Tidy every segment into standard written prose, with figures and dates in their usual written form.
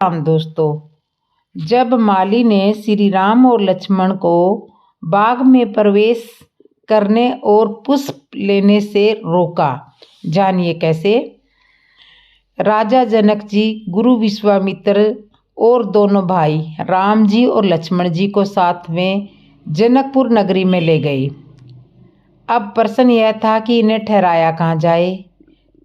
राम दोस्तों, जब माली ने श्री राम और लक्ष्मण को बाग में प्रवेश करने और पुष्प लेने से रोका, जानिए कैसे। राजा जनक जी, गुरु विश्वामित्र और दोनों भाई राम जी और लक्ष्मण जी को साथ में जनकपुर नगरी में ले गए। अब प्रश्न यह था कि इन्हें ठहराया कहाँ जाए।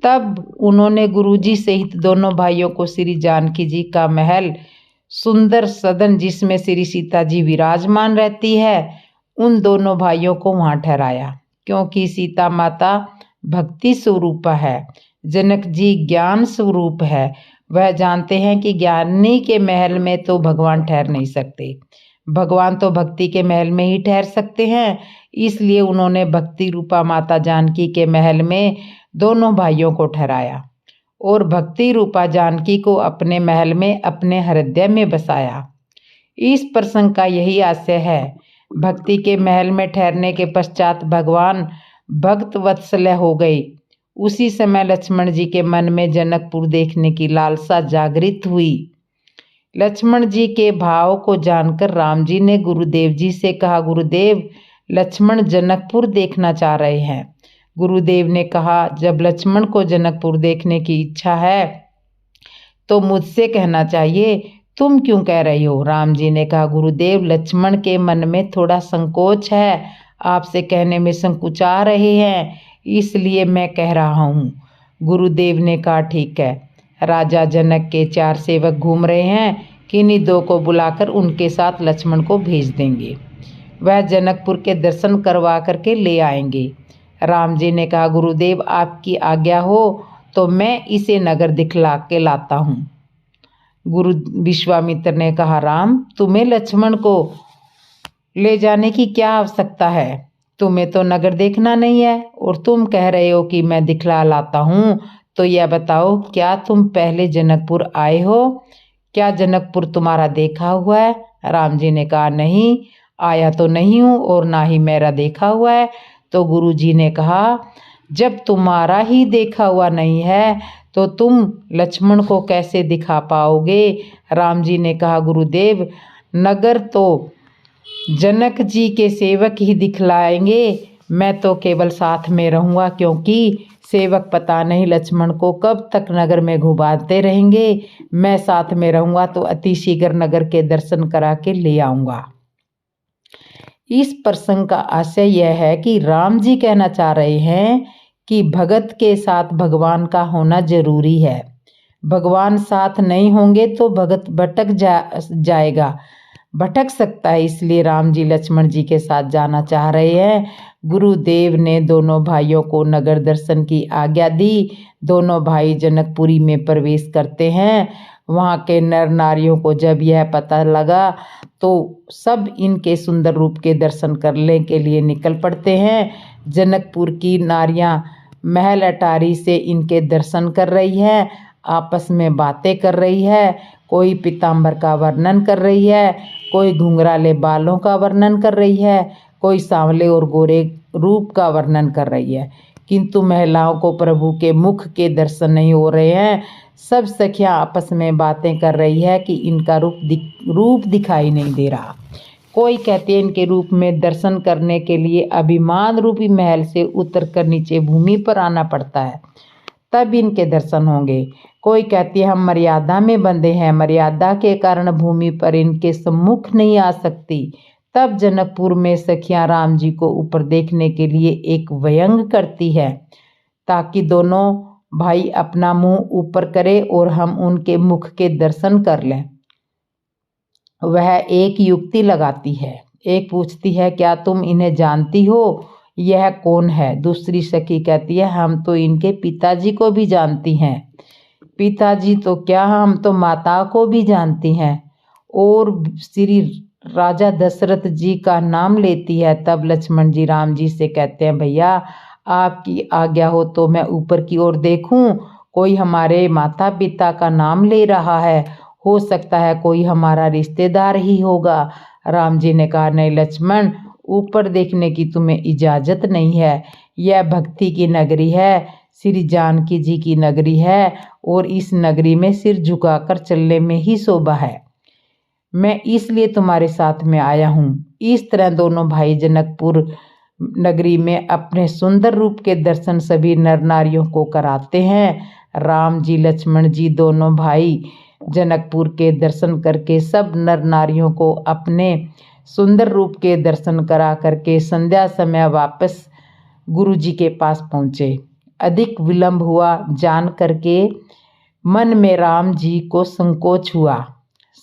तब उन्होंने गुरुजी सहित दोनों भाइयों को श्री जानकी जी का महल, सुंदर सदन जिसमें श्री सीता जी विराजमान रहती है, उन दोनों भाइयों को वहां ठहराया, क्योंकि सीता माता भक्ति स्वरूप है, जनक जी ज्ञान स्वरूप है। वह जानते हैं कि ज्ञानी के महल में तो भगवान ठहर नहीं सकते, भगवान तो भक्ति के महल में ही ठहर सकते हैं। इसलिए उन्होंने भक्ति रूपा माता जानकी के महल में दोनों भाइयों को ठहराया और भक्ति रूपा जानकी को अपने महल में, अपने हृदय में बसाया। इस प्रसंग का यही आशय है। भक्ति के महल में ठहरने के पश्चात भगवान भक्त वत्सल हो गई। उसी समय लक्ष्मण जी के मन में जनकपुर देखने की लालसा जागृत हुई। लक्ष्मण जी के भाव को जानकर राम जी ने गुरुदेव जी से कहा, गुरुदेव, लक्ष्मण जनकपुर देखना चाह रहे हैं। गुरुदेव ने कहा, जब लक्ष्मण को जनकपुर देखने की इच्छा है तो मुझसे कहना चाहिए, तुम क्यों कह रही हो। राम जी ने कहा, गुरुदेव, लक्ष्मण के मन में थोड़ा संकोच है, आपसे कहने में संकुचा रहे हैं, इसलिए मैं कह रहा हूँ। गुरुदेव ने कहा, ठीक है। राजा जनक के 4 सेवक घूम रहे हैं, किन्हीं 2 को बुलाकर उनके साथ लक्ष्मण को भेज देंगे, वह जनकपुर के दर्शन करवा करके ले आएंगे। राम जी ने कहा, गुरुदेव, आपकी आज्ञा हो तो मैं इसे नगर दिखला के लाता हूँ। गुरु विश्वामित्र ने कहा, राम, तुम्हें लक्ष्मण को ले जाने की क्या आवश्यकता है, तुम्हें तो नगर देखना नहीं है और तुम कह रहे हो कि मैं दिखला लाता हूँ। तो यह बताओ, क्या तुम पहले जनकपुर आए हो? क्या जनकपुर तुम्हारा देखा हुआ है? राम जी ने कहा, नहीं, आया तो नहीं हूँ और ना ही मेरा देखा हुआ है। तो गुरु जी ने कहा, जब तुम्हारा ही देखा हुआ नहीं है तो तुम लक्ष्मण को कैसे दिखा पाओगे? राम जी ने कहा, गुरुदेव, नगर तो जनक जी के सेवक ही दिखलाएंगे, मैं तो केवल साथ में रहूँगा, क्योंकि सेवक पता नहीं लक्ष्मण को कब तक नगर में घुमाते रहेंगे। मैं साथ में रहूँगा तो अति शीघ्र नगर के दर्शन करा के ले आऊँगा। इस प्रसंग का आशय यह है कि राम जी कहना चाह रहे हैं कि भगत के साथ भगवान का होना जरूरी है। भगवान साथ नहीं होंगे तो भगत जाएगा, भटक सकता है। इसलिए राम जी लक्ष्मण जी के साथ जाना चाह रहे हैं। गुरुदेव ने दोनों भाइयों को नगर दर्शन की आज्ञा दी। दोनों भाई जनकपुरी में प्रवेश करते हैं। वहाँ के नर नारियों को जब यह पता लगा तो सब इनके सुंदर रूप के दर्शन करने के लिए निकल पड़ते हैं। जनकपुर की नारियां महल अटारी से इनके दर्शन कर रही है, आपस में बातें कर रही है। कोई पीताम्बर का वर्णन कर रही है, कोई घुंघराले बालों का वर्णन कर रही है, कोई सांवले और गोरे रूप का वर्णन कर रही है। किंतु महिलाओं को प्रभु के मुख के दर्शन नहीं हो रहे हैं। सब सखियां आपस में बातें कर रही है कि इनका रूप दिखाई नहीं दे रहा। कोई कहती है इनके रूप में दर्शन करने के लिए अभिमान रूपी महल से उतरकर नीचे भूमि पर आना पड़ता है, तब इनके दर्शन होंगे। कोई कहती है हम मर्यादा में बंधे हैं, मर्यादा के कारण भूमि पर इनके सम्मुख नहीं आ सकती। तब जनकपुर में सखियां राम जी को ऊपर देखने के लिए एक व्यंग करती है, ताकि दोनों भाई अपना मुंह ऊपर करे और हम उनके मुख के दर्शन कर लें। वह एक युक्ति लगाती है। एक पूछती है, क्या तुम इन्हें जानती हो? यह कौन है? दूसरी सखी कहती है, हम तो इनके पिताजी को भी जानती हैं। पिताजी तो क्या, हम तो माता को भी जानती हैं। और श्री राजा दशरथ जी का नाम लेती है। तब लक्ष्मण जी राम जी से कहते हैं, भैया, आपकी आज्ञा हो तो मैं ऊपर की ओर देखूं। कोई हमारे माता पिता का नाम ले रहा है, हो सकता है कोई हमारा रिश्तेदार ही होगा। राम जी ने कहा, नहीं लक्ष्मण, ऊपर देखने की तुम्हें इजाजत नहीं है, यह भक्ति की नगरी है। श्री जानकी जी की नगरी है और इस नगरी में सिर झुकाकर चलने में ही शोभा है। मैं इसलिए तुम्हारे साथ में आया हूँ। इस तरह दोनों भाई जनकपुर नगरी में अपने सुंदर रूप के दर्शन सभी नर नारियों को कराते हैं। राम जी लक्ष्मण जी दोनों भाई जनकपुर के दर्शन करके सब नर नारियों को अपने सुंदर रूप के दर्शन करा करके संध्या समय वापस गुरु जी के पास पहुँचे। अधिक विलंब हुआ जान करके मन में राम जी को संकोच हुआ।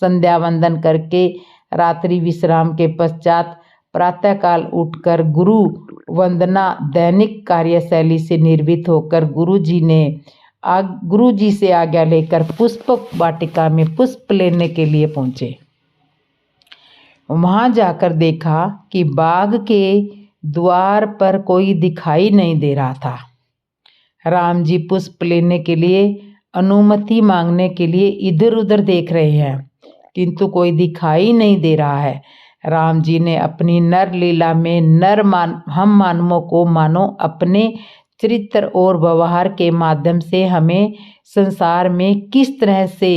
संध्या वंदन करके रात्रि विश्राम के पश्चात प्रातःकाल उठकर गुरु वंदना दैनिक कार्यशैली से निर्भीत होकर गुरु जी से आज्ञा लेकर पुष्प वाटिका में पुष्प लेने के लिए पहुँचे। वहाँ जाकर देखा कि बाग के द्वार पर कोई दिखाई नहीं दे रहा था। राम जी पुष्प लेने के लिए अनुमति मांगने के लिए इधर उधर देख रहे हैं, किंतु कोई दिखाई नहीं दे रहा है। राम जी ने अपनी नर लीला में हम मानवों को मानो अपने चरित्र और व्यवहार के माध्यम से हमें संसार में किस तरह से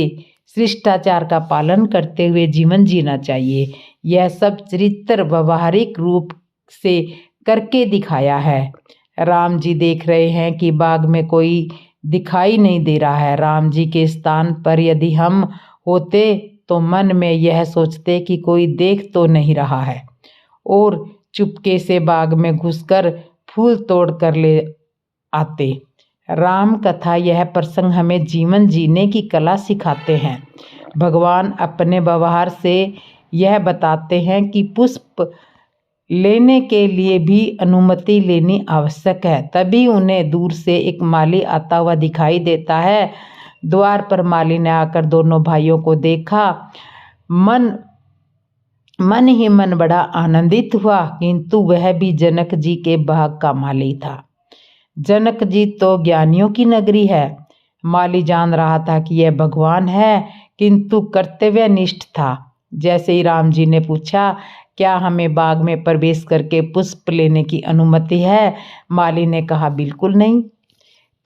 शिष्टाचार का पालन करते हुए जीवन जीना चाहिए, यह सब चरित्र व्यवहारिक रूप से करके दिखाया है। राम जी देख रहे हैं कि बाग में कोई दिखाई नहीं दे रहा है। राम जी के स्थान पर यदि हम होते तो मन में यह सोचते कि कोई देख तो नहीं रहा है और चुपके से बाग में घुसकर फूल तोड़ कर ले आते। राम कथा यह प्रसंग हमें जीवन जीने की कला सिखाते हैं। भगवान अपने व्यवहार से यह बताते हैं कि पुष्प लेने के लिए भी अनुमति लेनी आवश्यक है। तभी उन्हें दूर से एक माली आता हुआ दिखाई देता है। द्वार पर माली ने आकर दोनों भाइयों को देखा। मन ही मन बड़ा आनंदित हुआ, किंतु वह भी जनक जी के भाग का माली था। जनक जी तो ज्ञानियों की नगरी है। माली जान रहा था कि यह भगवान है, किंतु कर्तव्यनिष्ठ था। जैसे ही राम जी ने पूछा, क्या हमें बाग में प्रवेश करके पुष्प लेने की अनुमति है? माली ने कहा, बिल्कुल नहीं।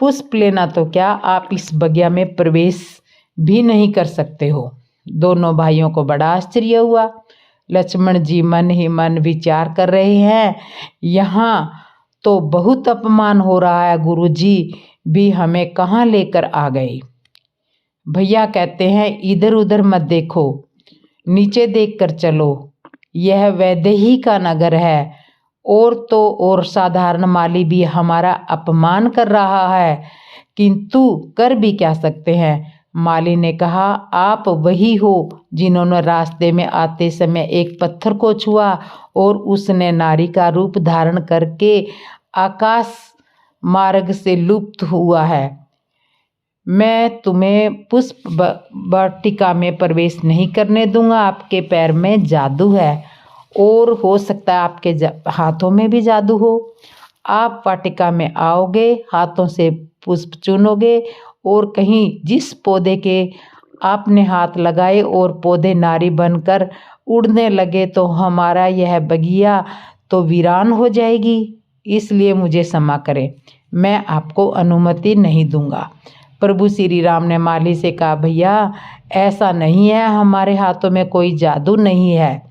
पुष्प लेना तो क्या, आप इस बगिया में प्रवेश भी नहीं कर सकते हो। दोनों भाइयों को बड़ा आश्चर्य हुआ। लक्ष्मण जी मन ही मन विचार कर रहे हैं, यहाँ तो बहुत अपमान हो रहा है, गुरुजी भी हमें कहाँ लेकर आ गए। भैया कहते हैं, इधर उधर मत देखो, नीचे देखकर चलो, यह वैदेही का नगर है। और तो और साधारण माली भी हमारा अपमान कर रहा है, किंतु कर भी क्या सकते हैं। माली ने कहा, आप वही हो जिन्होंने रास्ते में आते समय एक पत्थर को छुआ और उसने नारी का रूप धारण करके आकाश मार्ग से लुप्त हुआ है। मैं तुम्हें पुष्प वाटिका में प्रवेश नहीं करने दूंगा। आपके पैर में जादू है और हो सकता है आपके हाथों में भी जादू हो। आप वाटिका में आओगे, हाथों से पुष्प चुनोगे और कहीं जिस पौधे के आपने हाथ लगाए और पौधे नारी बनकर उड़ने लगे तो हमारा यह बगिया तो वीरान हो जाएगी। इसलिए मुझे क्षमा करें, मैं आपको अनुमति नहीं दूंगा। प्रभु श्री राम ने माली से कहा, भैया ऐसा नहीं है, हमारे हाथों में कोई जादू नहीं है,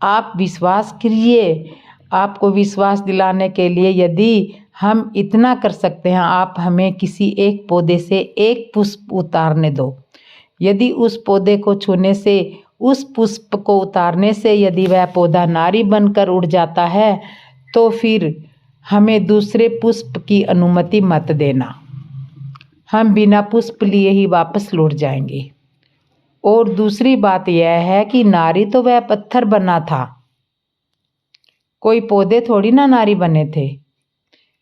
आप विश्वास कीजिए। आपको विश्वास दिलाने के लिए यदि हम इतना कर सकते हैं, आप हमें किसी एक पौधे से एक पुष्प उतारने दो। यदि उस पौधे को छूने से, उस पुष्प को उतारने से यदि वह पौधा नारी बनकर उड़ जाता है तो फिर हमें दूसरे पुष्प की अनुमति मत देना, हम बिना पुष्प लिए ही वापस लौट जाएंगे। और दूसरी बात यह है कि नारी तो वह पत्थर बना था, कोई पौधे थोड़ी ना नारी बने थे।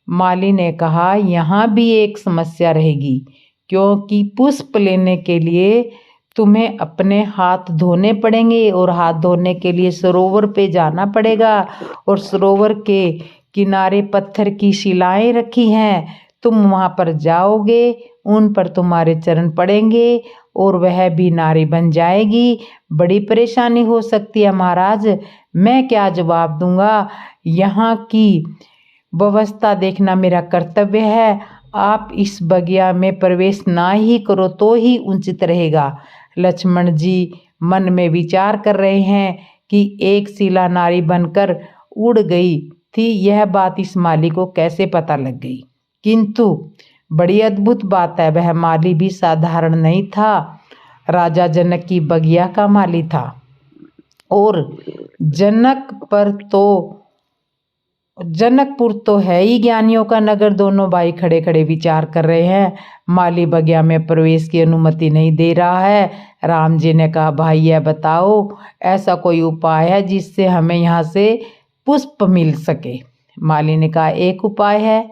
माली ने कहा, यहाँ भी एक समस्या रहेगी, क्योंकि पुष्प लेने के लिए तुम्हें अपने हाथ धोने पड़ेंगे और हाथ धोने के लिए सरोवर पे जाना पड़ेगा और सरोवर के किनारे पत्थर की शिलाएं रखी हैं। तुम वहाँ पर जाओगे, उन पर तुम्हारे चरण पड़ेंगे और वह भी नारी बन जाएगी। बड़ी परेशानी हो सकती है महाराज। मैं क्या जवाब दूंगा? यहाँ की व्यवस्था देखना मेरा कर्तव्य है। आप इस बगिया में प्रवेश ना ही करो तो ही उचित रहेगा। लक्ष्मण जी मन में विचार कर रहे हैं कि एक शिला नारी बनकर उड़ गई थी, यह बात इस माली को कैसे पता लग गई। किंतु बड़ी अद्भुत बात है, वह माली भी साधारण नहीं था, राजा जनक की बगिया का माली था। और जनकपुर तो है ही ज्ञानियों का नगर। दोनों भाई खड़े खड़े विचार कर रहे हैं। माली बगिया में प्रवेश की अनुमति नहीं दे रहा है। राम जी ने कहा, भाई यह बताओ ऐसा कोई उपाय है जिससे हमें यहाँ से पुष्प मिल सके। माली ने कहा, एक उपाय है,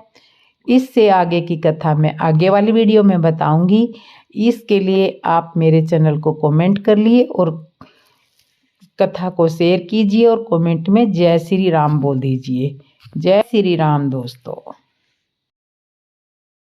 इससे आगे की कथा मैं आगे वाली वीडियो में बताऊंगी। इसके लिए आप मेरे चैनल को कमेंट कर लिए और कथा को शेयर कीजिए और कमेंट में जय श्री राम बोल दीजिए। जय श्री राम दोस्तों।